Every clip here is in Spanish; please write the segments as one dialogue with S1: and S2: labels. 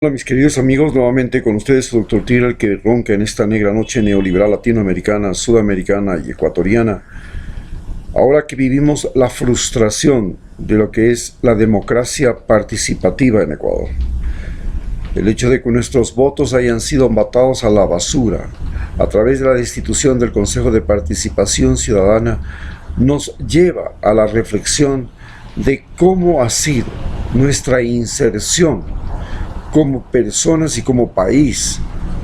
S1: Hola mis queridos amigos, nuevamente con ustedes su Dr. Tira, el que ronca en esta negra noche neoliberal latinoamericana, sudamericana y ecuatoriana. Ahora que vivimos la frustración de lo que es la democracia participativa en Ecuador. El hecho de que nuestros votos hayan sido botados a la basura a través de la destitución del Consejo de Participación Ciudadana nos lleva a la reflexión de cómo ha sido nuestra inserción como personas y como país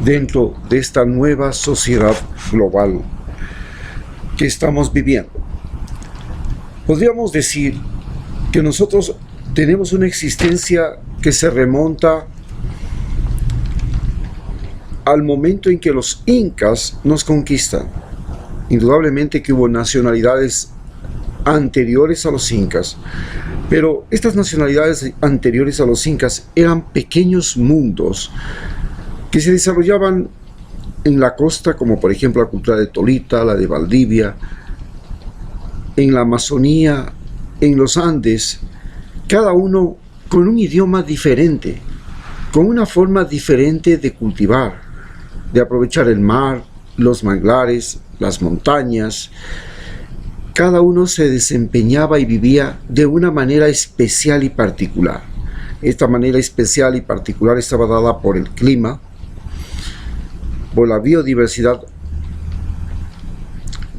S1: dentro de esta nueva sociedad global que estamos viviendo. Podríamos decir que nosotros tenemos una existencia que se remonta al momento en que los incas nos conquistan. Indudablemente que hubo nacionalidades anteriores a los incas, pero estas nacionalidades anteriores a los incas eran pequeños mundos que se desarrollaban en la costa, como por ejemplo la cultura de Tolita, la de Valdivia, en la Amazonía, en los Andes, cada uno con un idioma diferente, con una forma diferente de cultivar, de aprovechar el mar, los manglares, las montañas. Cada uno se desempeñaba y vivía de una manera especial y particular. Esta manera especial y particular estaba dada por el clima, por la biodiversidad,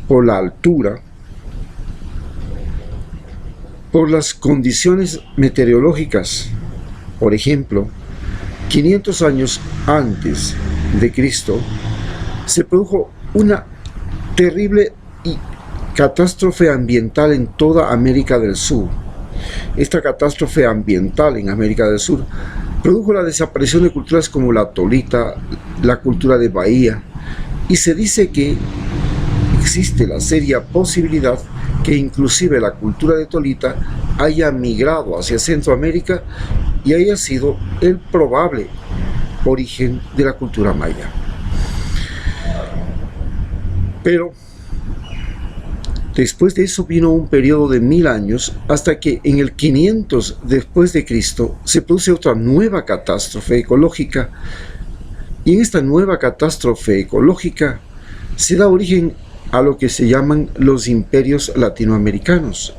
S1: por la altura, por las condiciones meteorológicas. Por ejemplo, 500 años antes de Cristo, se produjo una terrible catástrofe ambiental en toda América del Sur. Esta catástrofe ambiental en América del Sur produjo la desaparición de culturas como la Tolita, la cultura de Bahía, y se dice que existe la seria posibilidad que inclusive la cultura de Tolita haya migrado hacia Centroamérica y haya sido el probable origen de la cultura maya. Pero después de eso vino un periodo de 1000 años hasta que en el 500 después de Cristo se produce otra nueva catástrofe ecológica, y en esta nueva catástrofe ecológica se da origen a lo que se llaman los imperios latinoamericanos.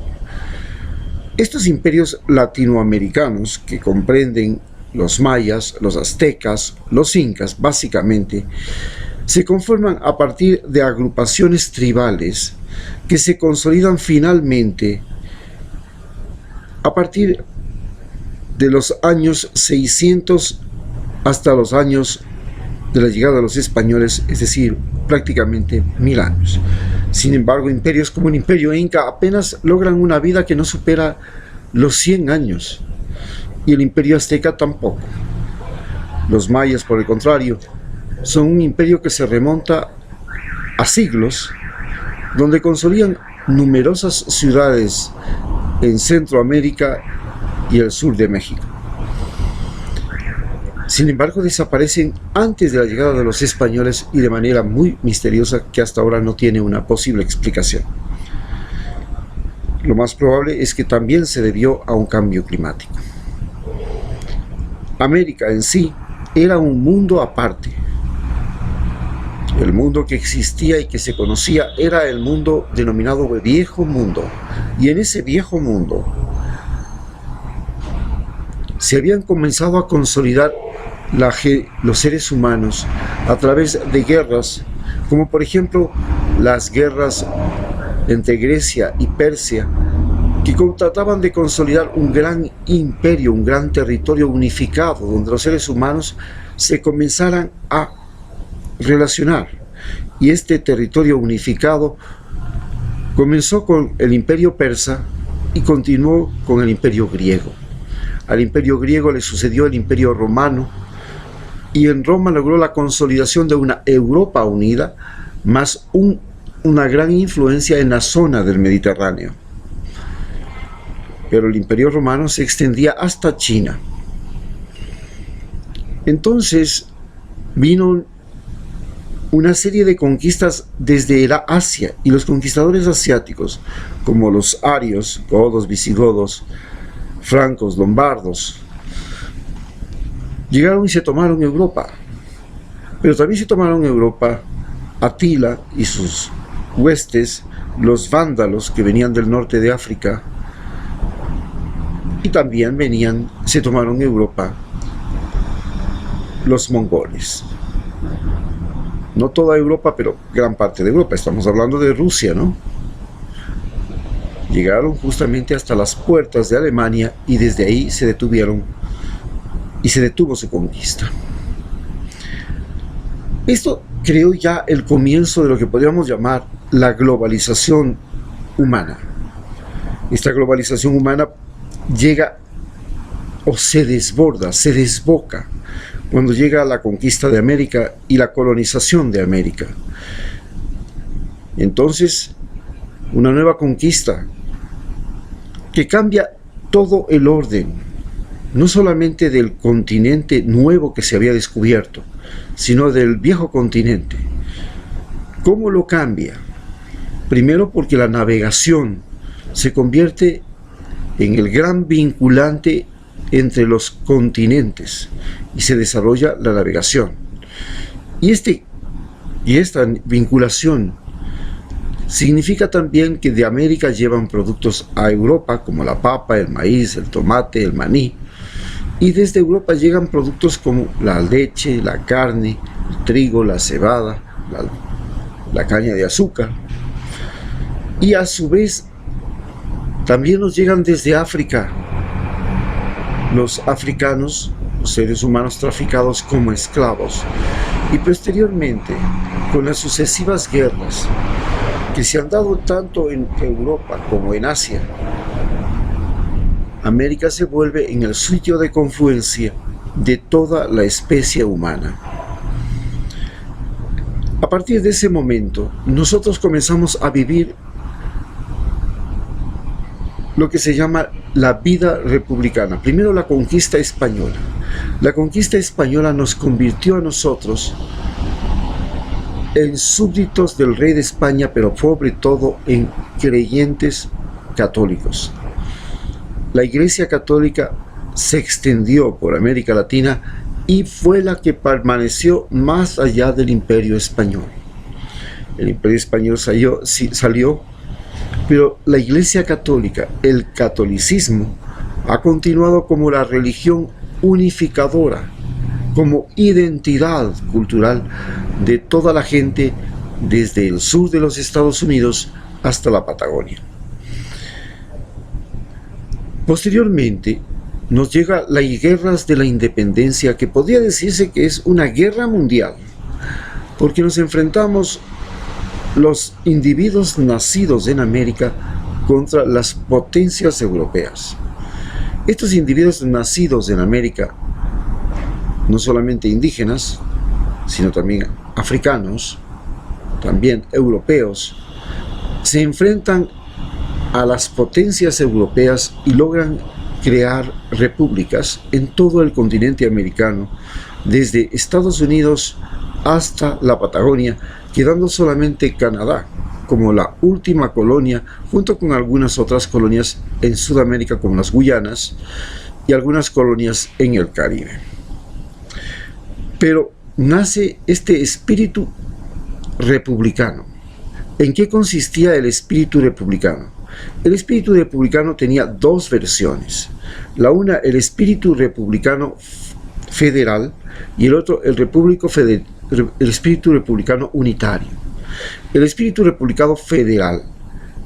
S1: Estos imperios latinoamericanos, que comprenden los mayas, los aztecas, los incas básicamente, se conforman a partir de agrupaciones tribales que se consolidan finalmente a partir de los años 600 hasta los años de la llegada de los españoles, es decir, prácticamente 1000 años. Sin embargo, imperios como el imperio inca apenas logran una vida que no supera los 100 años, y el imperio azteca tampoco. Los mayas, por el contrario, son un imperio que se remonta a siglos, donde consolidan numerosas ciudades en Centroamérica y el sur de México. Sin embargo, desaparecen antes de la llegada de los españoles y de manera muy misteriosa que hasta ahora no tiene una posible explicación. Lo más probable es que también se debió a un cambio climático. América en sí era un mundo aparte. El mundo que existía y que se conocía era el mundo denominado Viejo Mundo. Y en ese Viejo Mundo se habían comenzado a consolidar los seres humanos a través de guerras, como por ejemplo las guerras entre Grecia y Persia, que trataban de consolidar un gran imperio, un gran territorio unificado, donde los seres humanos se comenzaran a relacionar. Y este territorio unificado comenzó con el imperio persa y continuó con el imperio griego. Al imperio griego le sucedió el imperio romano, y en Roma logró la consolidación de una Europa unida, más una gran influencia en la zona del Mediterráneo. Pero el imperio romano se extendía hasta China. Entonces vino una serie de conquistas desde la Asia, y los conquistadores asiáticos, como los arios, godos, visigodos, francos, lombardos, llegaron y se tomaron Europa, pero también se tomaron Europa Atila y sus huestes, los vándalos que venían del norte de África, y también se tomaron Europa los mongoles. No toda Europa, pero gran parte de Europa. Estamos hablando de Rusia, ¿no? Llegaron justamente hasta las puertas de Alemania y desde ahí se detuvieron y se detuvo su conquista. Esto creó ya el comienzo de lo que podríamos llamar la globalización humana. Esta globalización humana llega o se desborda, se desboca cuando llega la conquista de América y la colonización de América. Entonces, una nueva conquista que cambia todo el orden, no solamente del continente nuevo que se había descubierto, sino del viejo continente. ¿Cómo lo cambia? Primero porque la navegación se convierte en el gran vinculante entre los continentes y se desarrolla la navegación. Y esta vinculación significa también que de América llevan productos a Europa, como la papa, el maíz, el tomate, el maní, y desde Europa llegan productos como la leche, la carne, el trigo, la cebada, la caña de azúcar, y a su vez también nos llegan desde África los africanos, los seres humanos traficados como esclavos, y posteriormente con las sucesivas guerras que se han dado tanto en Europa como en Asia, América se vuelve en el sitio de confluencia de toda la especie humana. A partir de ese momento, nosotros comenzamos a vivir lo que se llama la vida republicana. Primero la conquista española. La conquista española nos convirtió a nosotros en súbditos del rey de España, pero sobre todo en creyentes católicos. La Iglesia Católica se extendió por América Latina y fue la que permaneció más allá del Imperio Español. El Imperio Español salió, pero la Iglesia Católica, el catolicismo, ha continuado como la religión unificadora, como identidad cultural de toda la gente desde el sur de los Estados Unidos hasta la Patagonia. Posteriormente nos llega las guerras de la independencia, que podría decirse que es una guerra mundial, porque nos enfrentamos los individuos nacidos en América contra las potencias europeas. Estos individuos nacidos en América, no solamente indígenas, sino también africanos, también europeos, se enfrentan a las potencias europeas y logran crear repúblicas en todo el continente americano, desde Estados Unidos hasta la Patagonia, quedando solamente Canadá como la última colonia, junto con algunas otras colonias en Sudamérica como las Guyanas y algunas colonias en el Caribe. Pero nace este espíritu republicano. ¿En qué consistía el espíritu republicano? El espíritu republicano tenía dos versiones. La una, el espíritu republicano federal, y el otro, el espíritu republicano unitario. El espíritu republicano federal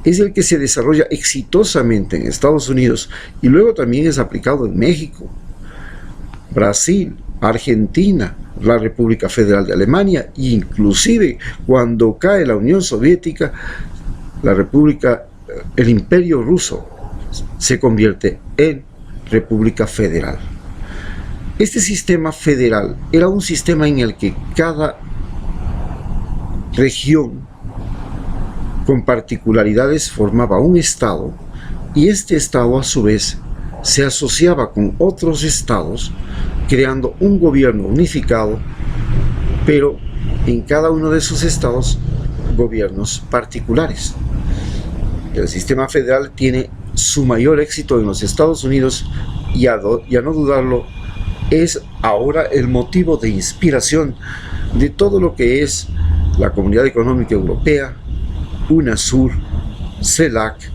S1: es el que se desarrolla exitosamente en Estados Unidos y luego también es aplicado en México, Brasil, Argentina, la República Federal de Alemania, e inclusive cuando cae la Unión Soviética, el Imperio Ruso se convierte en República Federal. Este sistema federal era un sistema en el que cada región con particularidades formaba un estado, y este estado a su vez se asociaba con otros estados, creando un gobierno unificado, pero en cada uno de esos estados gobiernos particulares. El sistema federal tiene su mayor éxito en los Estados Unidos y a no dudarlo es ahora el motivo de inspiración de todo lo que es la Comunidad Económica Europea, UNASUR, CELAC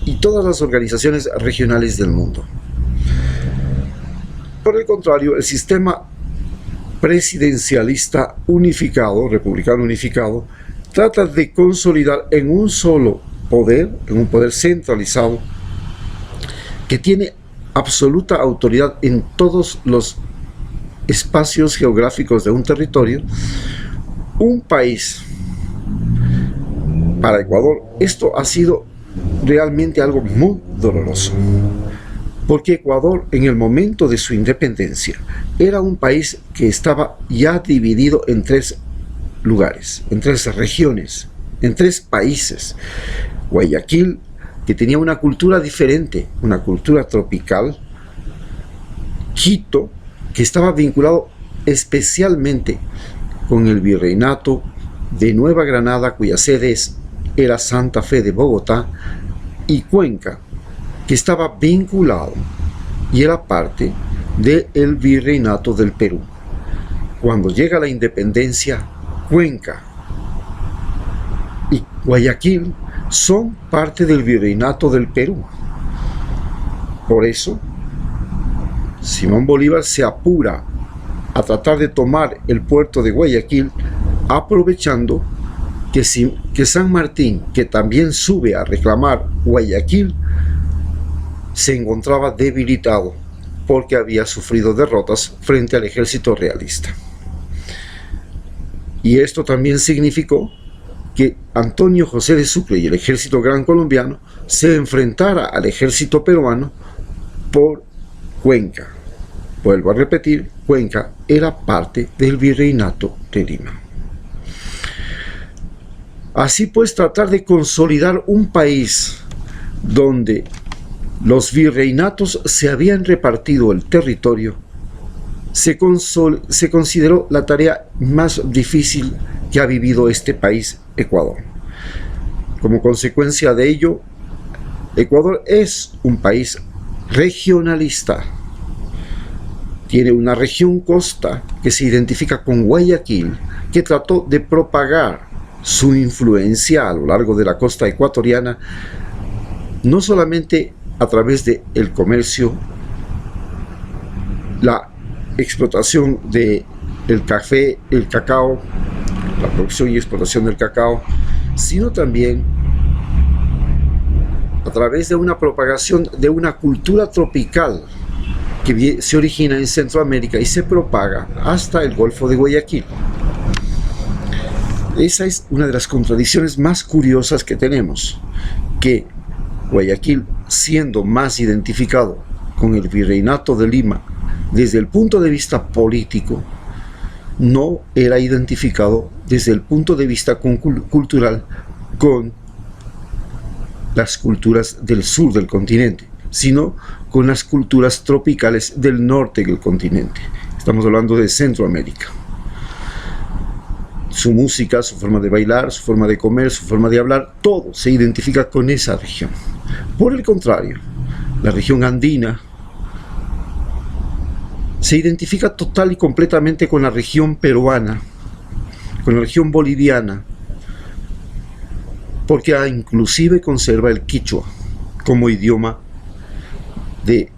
S1: y todas las organizaciones regionales del mundo. Por el contrario, el sistema presidencialista unificado, republicano unificado, trata de consolidar en un solo poder, en un poder centralizado, que tiene absoluta autoridad en todos los espacios geográficos de un territorio, un país. Para Ecuador esto ha sido realmente algo muy doloroso, porque Ecuador en el momento de su independencia era un país que estaba ya dividido en 3 lugares, en 3 regiones, en 3 países. Guayaquil, que tenía una cultura diferente, una cultura tropical. Quito, que estaba vinculado especialmente con el virreinato de Nueva Granada, cuya sede era Santa Fe de Bogotá, y Cuenca, que estaba vinculado y era parte del virreinato del Perú. Cuando llega la independencia, Cuenca y Guayaquil son parte del virreinato del Perú. Por eso, Simón Bolívar se apura a tratar de tomar el puerto de Guayaquil, aprovechando que San Martín, que también sube a reclamar Guayaquil, se encontraba debilitado porque había sufrido derrotas frente al ejército realista. Y esto también significó que Antonio José de Sucre y el ejército gran colombiano se enfrentara al ejército peruano por Cuenca. Vuelvo a repetir, Cuenca era parte del virreinato de Lima. Así pues, tratar de consolidar un país donde los virreinatos se habían repartido el territorio, se consideró la tarea más difícil que ha vivido este país, Ecuador. Como consecuencia de ello, Ecuador es un país regionalista. Tiene una región costa que se identifica con Guayaquil, que trató de propagar su influencia a lo largo de la costa ecuatoriana, no solamente a través del comercio, la explotación del café, el cacao, la producción y explotación del cacao, sino también a través de una propagación de una cultura tropical que se origina en Centroamérica y se propaga hasta el Golfo de Guayaquil. Esa es una de las contradicciones más curiosas que tenemos, que Guayaquil, siendo más identificado con el virreinato de Lima desde el punto de vista político, no era identificado desde el punto de vista cultural con las culturas del sur del continente, sino con las culturas tropicales del norte del continente. Estamos hablando de Centroamérica. Su música, su forma de bailar, su forma de comer, su forma de hablar, todo se identifica con esa región. Por el contrario, la región andina se identifica total y completamente con la región peruana, con la región boliviana, porque inclusive conserva el quichua como idioma de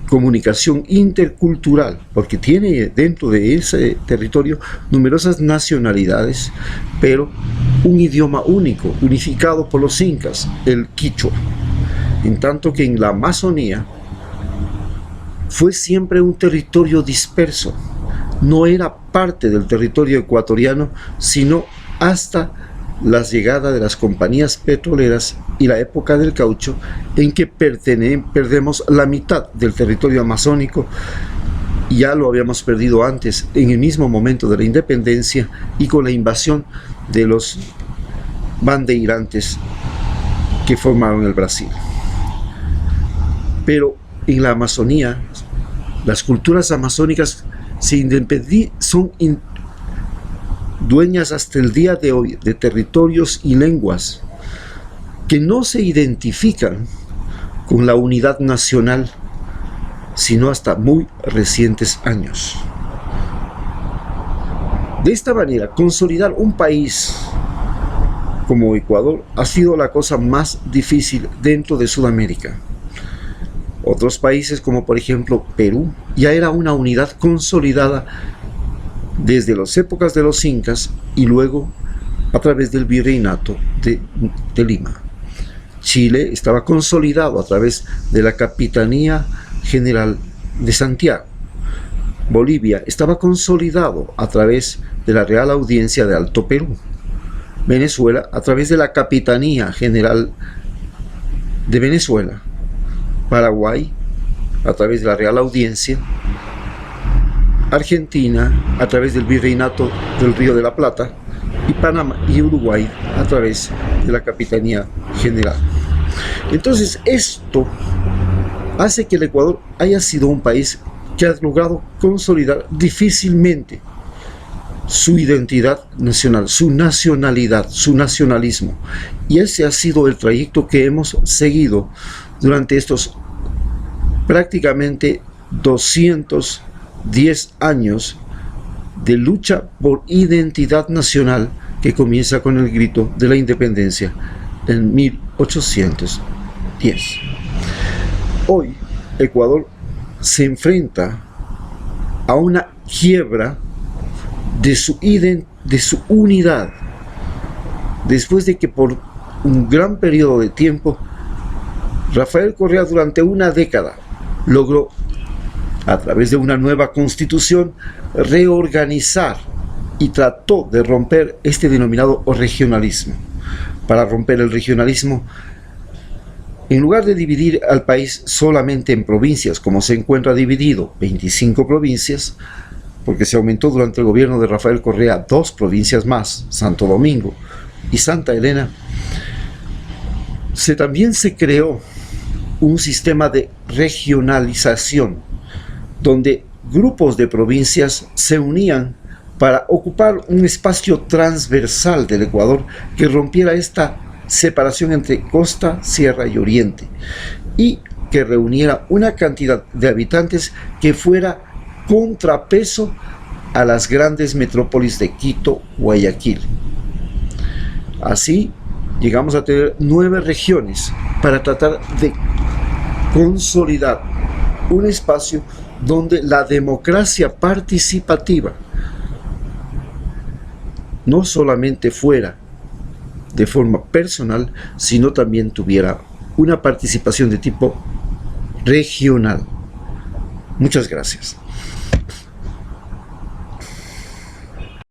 S1: comunicación intercultural, porque tiene dentro de ese territorio numerosas nacionalidades, pero un idioma único, unificado por los incas, el quichua. En tanto que en la Amazonía fue siempre un territorio disperso, no era parte del territorio ecuatoriano, sino hasta la llegada de las compañías petroleras y la época del caucho, en que perdemos la mitad del territorio amazónico. Ya lo habíamos perdido antes, en el mismo momento de la independencia y con la invasión de los bandeirantes que formaron el Brasil. Pero en la Amazonía, las culturas amazónicas son dueñas hasta el día de hoy de territorios y lenguas que no se identifican con la unidad nacional, sino hasta muy recientes años. De esta manera, consolidar un país como Ecuador ha sido la cosa más difícil dentro de Sudamérica. Otros países, como por ejemplo Perú, ya era una unidad consolidada desde las épocas de los incas y luego a través del virreinato de Lima. Chile estaba consolidado a través de la Capitanía General de Santiago. Bolivia estaba consolidado a través de la Real Audiencia de Alto Perú. Venezuela a través de la Capitanía General de Venezuela. Paraguay a través de la Real Audiencia. Argentina a través del Virreinato del Río de la Plata. Y Panamá y Uruguay a través de la Capitanía General. Entonces esto hace que el Ecuador haya sido un país que ha logrado consolidar difícilmente su identidad nacional, su nacionalidad, su nacionalismo. Y ese ha sido el trayecto que hemos seguido durante estos prácticamente 210 años de lucha por identidad nacional que comienza con el grito de la independencia en 1810. Hoy, Ecuador se enfrenta a una quiebra de su unidad, después de que por un gran periodo de tiempo Rafael Correa durante una década logró, a través de una nueva constitución, reorganizar y trató de romper este denominado regionalismo. Para romper el regionalismo, en lugar de dividir al país solamente en provincias, como se encuentra dividido, 25 provincias, porque se aumentó durante el gobierno de Rafael Correa 2 provincias más, Santo Domingo y Santa Elena, también se creó un sistema de regionalización, donde grupos de provincias se unían para ocupar un espacio transversal del Ecuador que rompiera esta separación entre costa, sierra y oriente, y que reuniera una cantidad de habitantes que fuera contrapeso a las grandes metrópolis de Quito, Guayaquil. Así llegamos a tener 9 regiones para tratar de consolidar un espacio donde la democracia participativa no solamente fuera de forma personal, sino también tuviera una participación de tipo regional. Muchas gracias.